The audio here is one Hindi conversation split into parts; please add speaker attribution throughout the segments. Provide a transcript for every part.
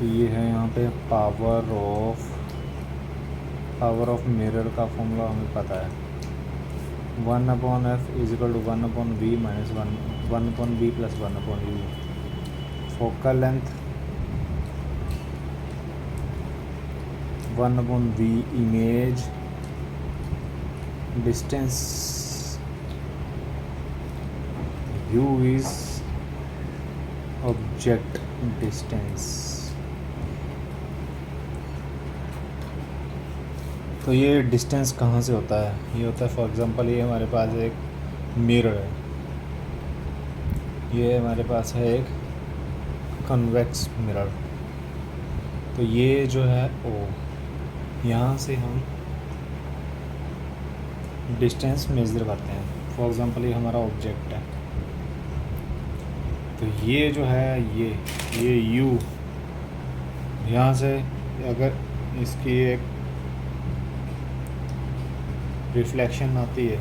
Speaker 1: तो ये है यहाँ पे पावर ऑफ मिरर का फॉर्मूला हमें पता है, 1/f = 1/v - 1/b + 1/u। Focal length 1/v, image distance u is object distance. तो ये डिस्टेंस कहाँ से होता है? ये होता है, फॉर एग्जांपल ये हमारे पास एक मिरर है, ये हमारे पास है एक कन्वेक्स मिरर। तो ये जो है ओ, यहाँ से हम डिस्टेंस मेजर करते हैं। फॉर एग्जांपल ये हमारा ऑब्जेक्ट है, तो ये जो है ये यू, यहाँ से अगर इसकी एक रिफ्लेक्शन आती है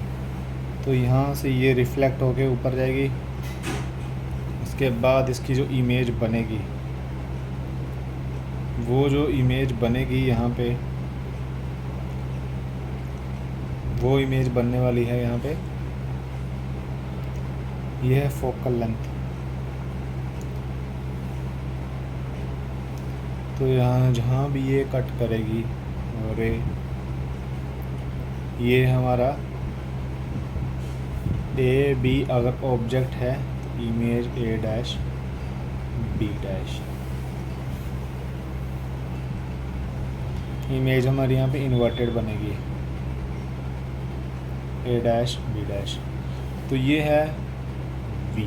Speaker 1: तो यहाँ से ये रिफ्लेक्ट होके ऊपर जाएगी। इसके बाद इसकी जो इमेज बनेगी, वो जो इमेज बनेगी यहाँ पे, वो इमेज बनने वाली है यहाँ पे, ये है फोकल लेंथ। तो यहाँ जहाँ भी ये कट करेगी, और ये हमारा ए बी अगर ऑब्जेक्ट है, इमेज A' B', इमेज हमारी यहाँ पे इन्वर्टेड बनेगी A' B'। तो ये है V।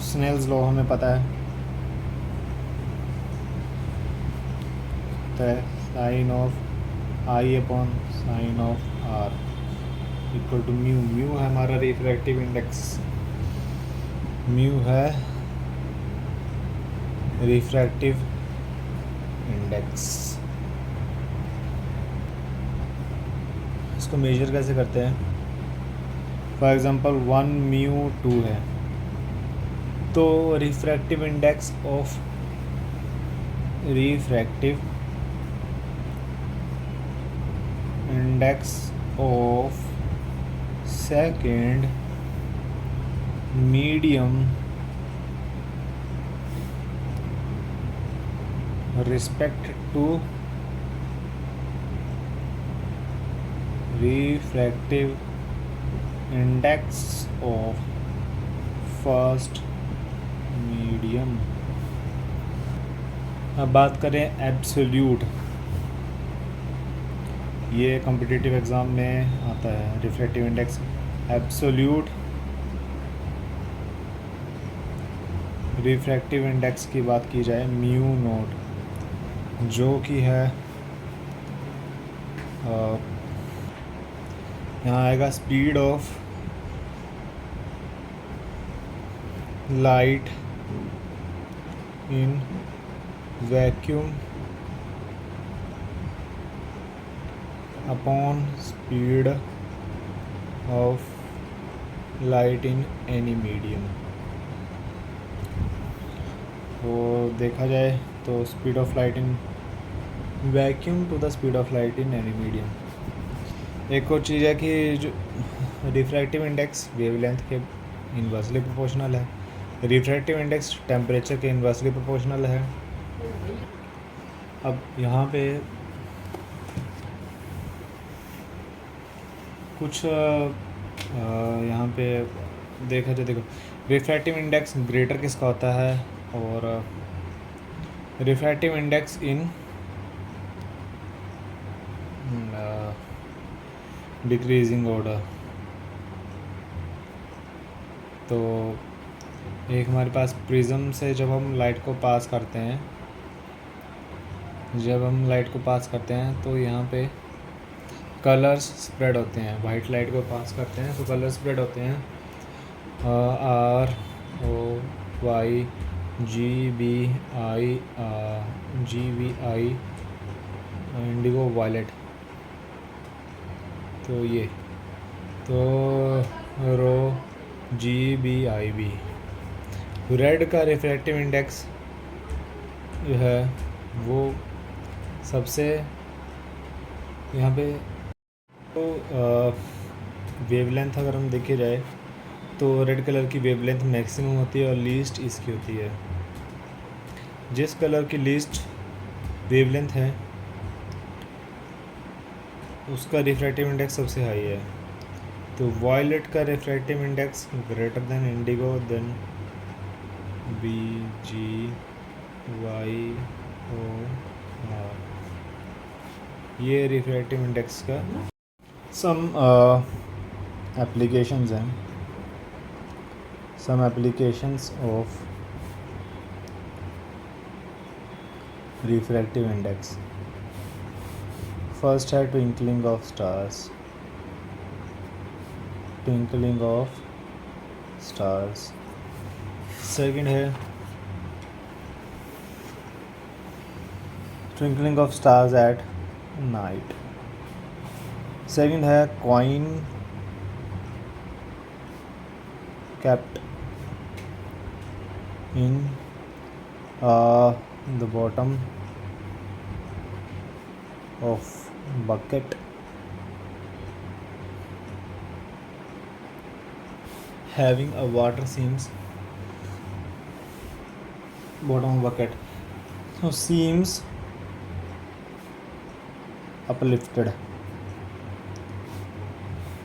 Speaker 1: स्नेल्स लॉ हमें पता है, तो sine of I/sin of R equal to mu. Mu है हमारा रिफ्रैक्टिव इंडेक्स, म्यू है रिफ्रैक्टिव इंडेक्स। इसको मेजर कैसे करते हैं? फॉर एग्जांपल 1μ2 है, तो refractive index of second medium respect to refractive index of first medium. अब बात करें एब्सोल्यूट, ये कॉम्पिटिटिव एग्ज़ाम में आता है refractive index absolute. Refractive index की बात की जाए μ0, जो कि है यहाँ आएगा speed of light in vacuum upon speed of light in any medium. तो देखा जाए तो speed of light in vacuum to the speed of light in any medium. एक और चीज़ है कि जो रिफ्रैक्टिव इंडेक्स वेवलेंथ के इन्वर्सली प्रोपोर्शनल है, रिफ्रैक्टिव इंडेक्स टेम्परेचर के इन्वर्सली प्रोपोर्शनल है। अब यहाँ पे कुछ यहाँ पे देखा जाए, देखो रिफ्रैक्टिव इंडेक्स ग्रेटर किसका होता है, और refractive index in decreasing order. तो एक हमारे पास प्रिज्म से जब हम लाइट को पास करते हैं, तो यहाँ पे कलर्स स्प्रेड होते हैं। वाइट लाइट को पास करते हैं तो कलर स्प्रेड होते हैं, ROY GBI इंडिगो वायलेट। तो ये तो रो GBIB रेड का रिफ्रैक्टिव इंडेक्स जो है वो सबसे यहाँ पे तो वेवलेंथ अगर हम देखे जाए तो रेड कलर की वेवलेंथ मैक्सिमम होती है और लीस्ट इसकी होती है। जिस कलर की लीस्ट वेवलेंथ है उसका रिफ्रैक्टिव इंडेक्स सबसे हाई है। तो वॉयलेट का refractive index greater than indigo than B G Y O R, ये रिफ्रैक्टिव इंडेक्स का सम एप्लीकेशंस हैं। Some applications of refractive index. First है twinkling of stars, twinkling of stars. Second है twinkling of stars at night. Second है coin kept in the bottom of bucket having a water seams bottom of bucket, so seams uplifted,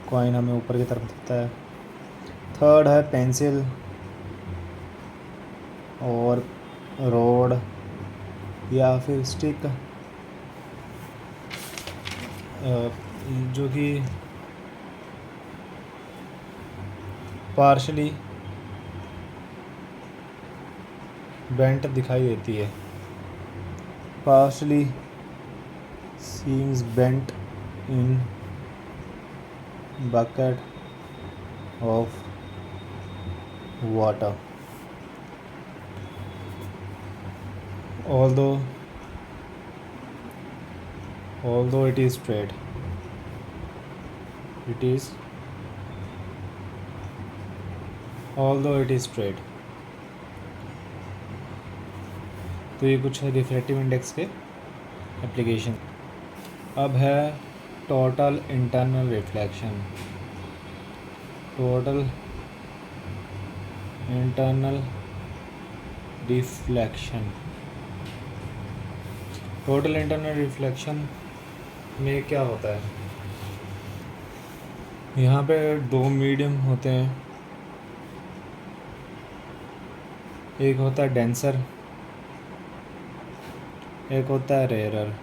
Speaker 1: coin हमें ऊपर की तरफ दिखता है। थर्ड है पेंसिल और रोड या फिर स्टिक, जो कि पार्शली बेंट दिखाई देती है, partially seems bent in bucket of water, although it is straight, although it is straight। तो ये कुछ रिफ्रैक्टिव इंडेक्स के एप्लीकेशन। अब है total internal reflection. Total internal reflection, total internal reflection में क्या होता है, यहाँ पे दो मीडियम होते हैं, एक होता है डेंसर, एक होता है rarer.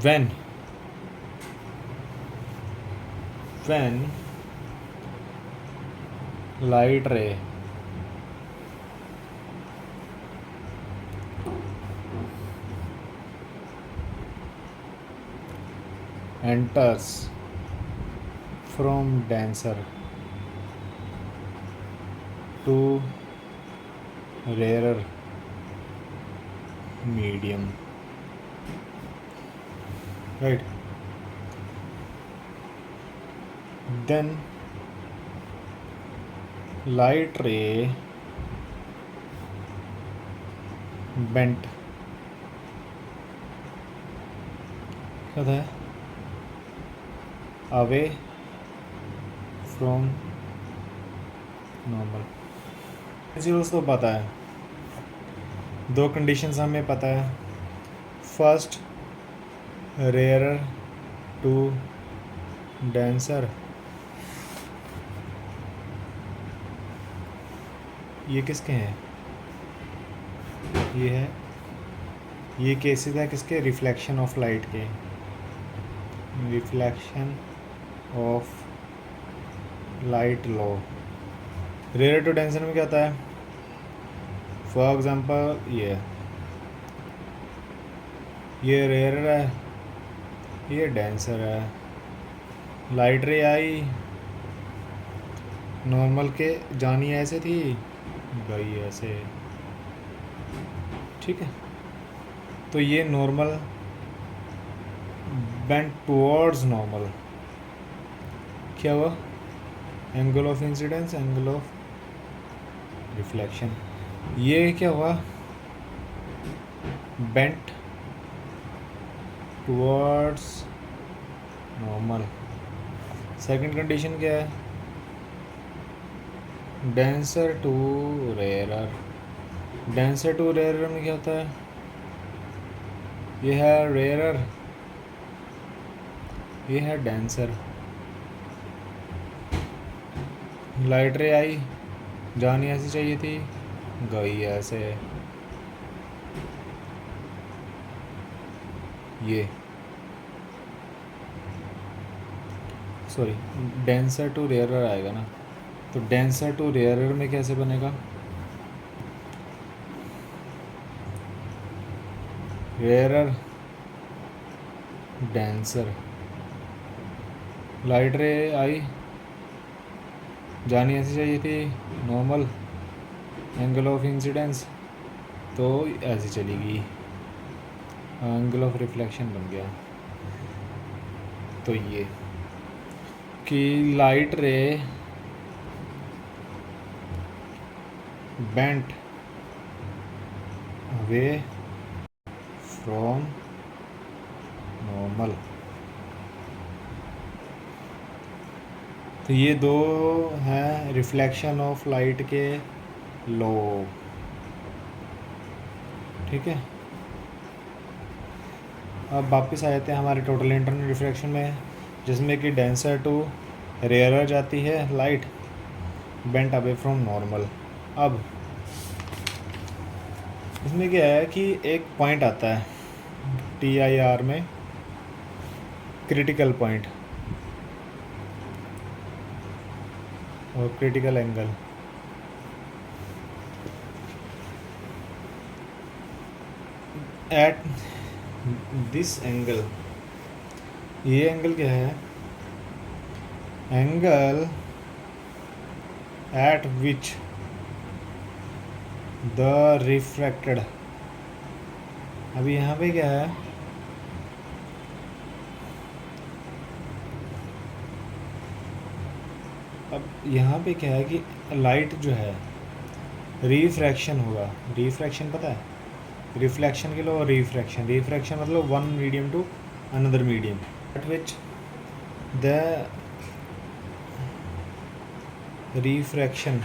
Speaker 1: when light ray enters from denser to rarer medium, right, then light ray bent, क्या था, away from normal। प्रिंसिपल्स तो पता है, दो कंडीशंस हमें पता है, फर्स्ट रेयरर टू डेंसर, ये किसके हैं, ये है, ये केसेस है किसके, रिफ्लेक्शन ऑफ लाइट के, reflection of light law. Rare to denser में क्या होता है, फॉर एग्जांपल ये रेयर है, ये डेंसर है, लाइट रे आई, नॉर्मल के जानी ऐसे थी गई ऐसे, ठीक है, तो ये नॉर्मल बेंट टुवर्ड्स नॉर्मल, क्या हुआ, angle of incidence, angle of reflection, ये क्या हुआ, bent towards normal. Second condition क्या है, denser to rarer. Denser to rarer में क्या होता है, ये है रेयरर, ये है डेंसर। लाइट रे आई, जानी ऐसी चाहिए थी, गई ऐसे। ये सॉरी डेंसर टू रेयरर आएगा ना, तो डेंसर टू रेयरर में कैसे बनेगा, रेयरर डेंसर। लाइट रे आई, जानी ऐसी चाहिए थी, नॉर्मल, एंगल ऑफ इंसिडेंस तो ऐसी चलेगी, एंगल ऑफ रिफ्लेक्शन बन गया। तो ये कि लाइट रे बेंट अवे फ्रॉम नॉर्मल। तो ये दो हैं रिफ्लेक्शन ऑफ लाइट के लॉ, ठीक है। अब वापस आ जाते हैं हमारे टोटल इंटरनल रिफ्रैक्शन में, जिसमें कि डेंसर टू रेयरर जाती है light, bent away from normal. अब इसमें क्या है कि एक पॉइंट आता है TIR में, क्रिटिकल पॉइंट और critical angle. At this angle, ये एंगल क्या है, angle eight which the refracted. अभी यहाँ पे क्या है, अब यहाँ पे क्या है कि लाइट जो है रिफ्रैक्शन होगा। रिफ्रैक्शन पता है, रिफ्लेक्शन के लिए, और रिफ्रैक्शन, रिफ्रैक्शन मतलब one medium to another medium, at which the refraction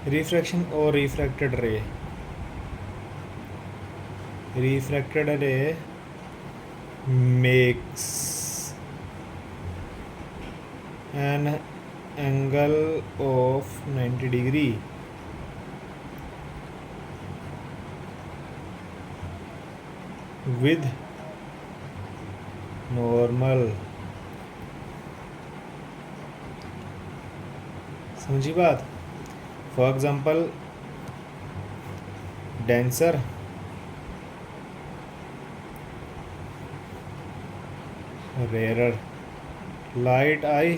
Speaker 1: refraction और refracted ray makes an angle of 90 degree with normal. समझी बात। For example denser rarer, light आई,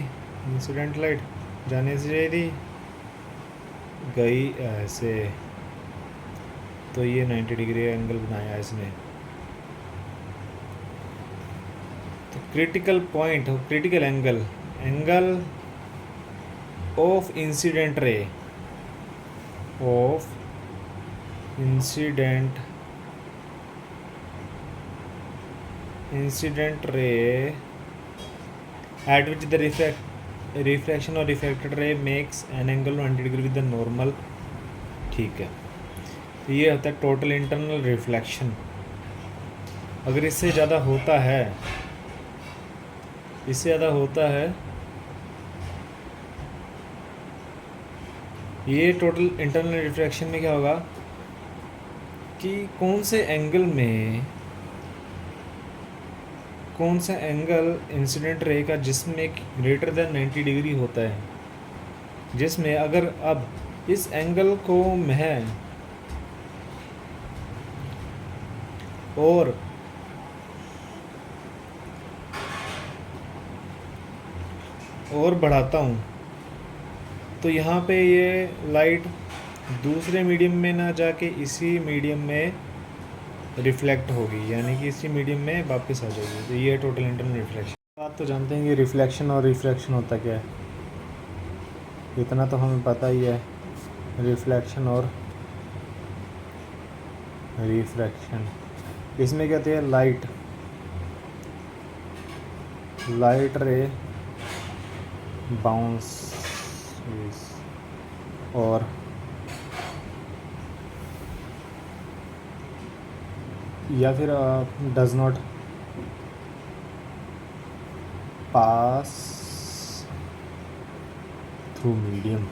Speaker 1: इंसिडेंट लाइट जाने से चाहिए थी, गई ऐसे, तो ये 90 डिग्री एंगल बनाया इसने। तो क्रिटिकल पॉइंट और critical angle, angle of incident ray, of incident ray at which the refraction और refracted ray makes an angle 90 degree with the normal. ठीक है, तो ये होता है टोटल इंटरनल रिफ्लेक्शन। अगर इससे ज़्यादा होता है, ये टोटल इंटरनल रिफ्रैक्शन में क्या होगा कि कौन से एंगल इंसिडेंट रे का जिसमें ग्रेटर देन 90 डिग्री होता है, जिसमें अगर अब इस एंगल को मैं और बढ़ाता हूँ, तो यहाँ पे ये लाइट दूसरे मीडियम में ना जाके इसी मीडियम में रिफ्लेक्ट होगी, यानी कि इसी मीडियम में वापस आ जाएगी। तो ये टोटल इंटरनल रिफ्लेक्शन। बात तो जानते हैं कि रिफ्लेक्शन और रिफ्रैक्शन होता क्या है, इतना तो हमें पता ही है। रिफ्लेक्शन और रिफ्रैक्शन, इसमें क्या होती है, लाइट रे बाउंस और या फिर does not pass through medium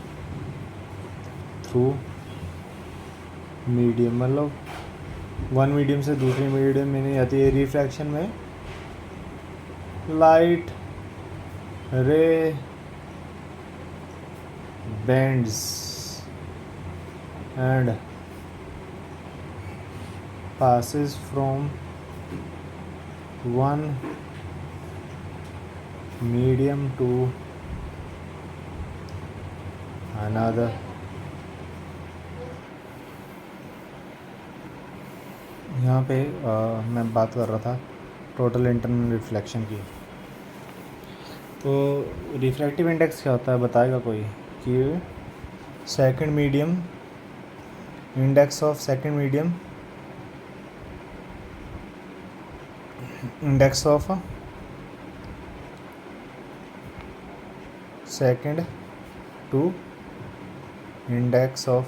Speaker 1: मतलब वन मीडियम से दूसरे मीडियम में नहीं आती है। रिफ्रैक्शन में लाइट रे bends and passes from one medium to another। यहाँ पे मैं बात कर रहा था टोटल इंटरनल रिफ्लेक्शन की। तो रिफ्रैक्टिव इंडेक्स क्या होता है बताएगा कोई, कि second medium, index of second medium, index of second to index of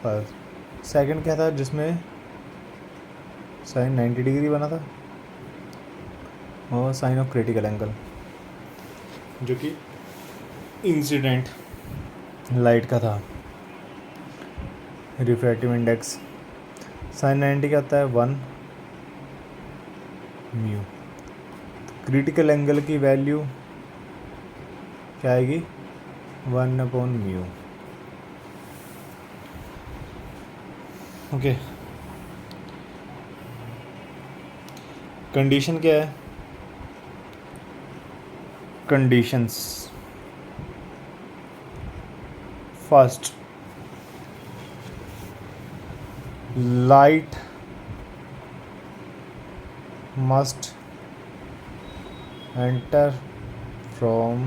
Speaker 1: first. Second क्या था जिसमें साइन 90 डिग्री बना था, और साइन ऑफ क्रिटिकल एंगल जो कि इंसिडेंट लाइट का था। रिफ्रैक्टिव इंडेक्स साइन 90 का होता है 1 म्यू। क्रिटिकल एंगल की वैल्यू क्या आएगी, 1/म्यू। ओके, कंडीशन क्या है, conditions first, light must enter from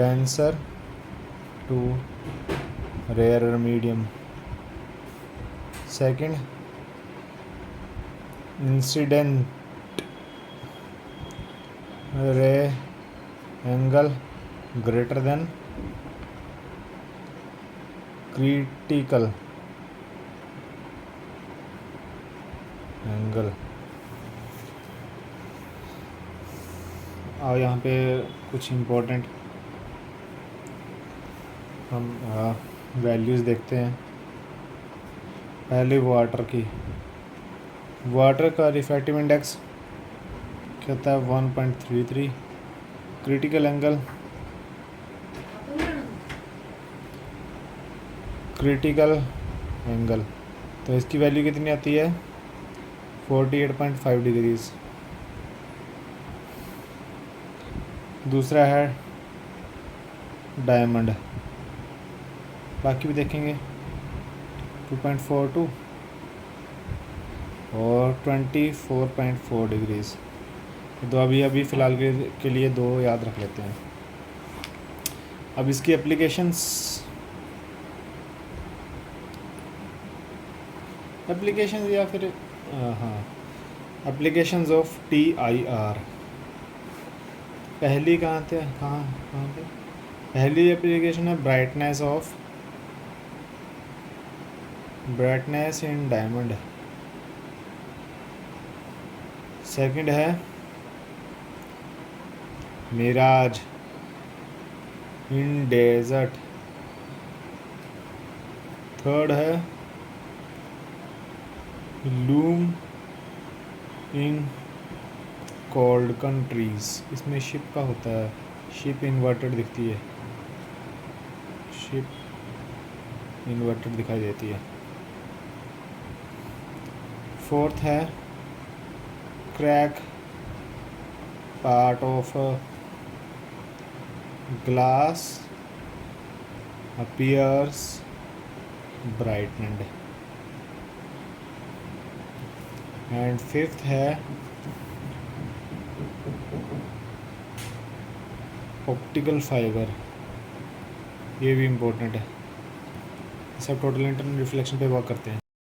Speaker 1: denser to rarer medium। second, incident ray angle greater than critical angle. और यहाँ पे कुछ इम्पोर्टेंट हम वैल्यूज़ देखते हैं। पहले वाटर का रिफ्रैक्टिव इंडेक्स क्या होता है, 1.33। क्रिटिकल एंगल तो इसकी वैल्यू कितनी आती है, 48.5 डिग्रीज। दूसरा है डायमंड, बाकी भी देखेंगे, 2.42 और 24.4 डिग्रीज। तो अभी फ़िलहाल के लिए दो याद रख लेते हैं। अब इसकी एप्लीकेशंस या फिर हाँ, एप्लीकेशंस ऑफ TIR। पहली कहाँ पे पहली एप्लीकेशन है ब्राइटनेस इन डायमंड। सेकंड है मिराज इन डेजर्ट। थर्ड है लूम इन कोल्ड कंट्रीज। इसमें शिप का होता है, शिप इन्वर्टेड दिखती है, शिप इन्वर्टेड दिखाई देती है। फोर्थ है crack part of glass appears brightened. And fifth है ऑप्टिकल फाइबर, ये भी इम्पोर्टेंट है। सब टोटल इंटरनल रिफ्लेक्शन पे वर्क करते हैं।